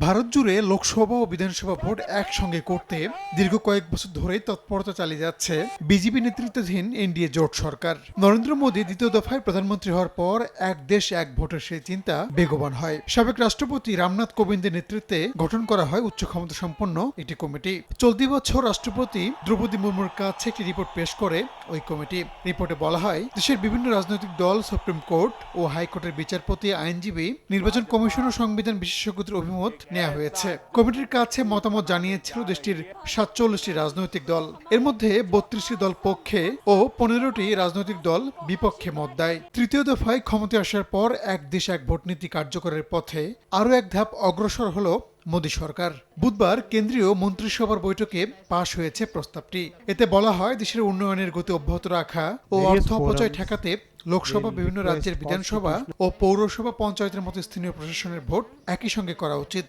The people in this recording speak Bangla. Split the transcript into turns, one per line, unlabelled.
ভারত জুড়ে লোকসভা ও বিধানসভা ভোট একসঙ্গে করতে দীর্ঘ কয়েক বছর ধরেই তৎপরতা চালিয়ে যাচ্ছে বিজেপি নেতৃত্বাধীন এনডিএ জোট সরকার। নরেন্দ্র মোদী দ্বিতীয় দফায় প্রধানমন্ত্রী হওয়ার পর এক দেশ এক ভোটের সেই চিন্তা বেগবান হয়। সাবেক রাষ্ট্রপতি রামনাথ কোবিন্দের নেতৃত্বে গঠন করা হয় উচ্চ ক্ষমতা সম্পন্ন একটি কমিটি। চলতি বছর রাষ্ট্রপতি দ্রৌপদী মুর্মুর কাছে একটি রিপোর্ট পেশ করে ওই কমিটি। রিপোর্টে বলা হয়, দেশের বিভিন্ন রাজনৈতিক দল, সুপ্রিম কোর্ট ও হাইকোর্টের বিচারপতি, আইনজীবী, নির্বাচন কমিশন ও সংবিধান বিশেষজ্ঞদের অভিমত নেওয়া হয়েছে। কমিটির কাছে মতামত জানিয়েছিল দেশটির 47টি রাজনৈতিক দল। এর মধ্যে 32টি দল পক্ষে ও 15টি রাজনৈতিক দল বিপক্ষে মত দেয়। তৃতীয় দফায় ক্ষমতায় আসার পর এক দেশ এক ভোট নীতি কার্যকরের পথে আরও এক ধাপ অগ্রসর হলো মোদী সরকার। বুধবার কেন্দ্রীয় মন্ত্রিসভার বৈঠকে পাশ হয়েছে প্রস্তাবটি। এতে বলা হয়, দেশের উন্নয়নের গতি অব্যাহত রাখা ও অর্থ অপচয় ঠেকাতে লোকসভা, বিভিন্ন রাজ্যের বিধানসভা ও পৌরসভা, পঞ্চায়েতের মতো স্থানীয় প্রশাসনের ভোট একই সঙ্গে করা উচিত।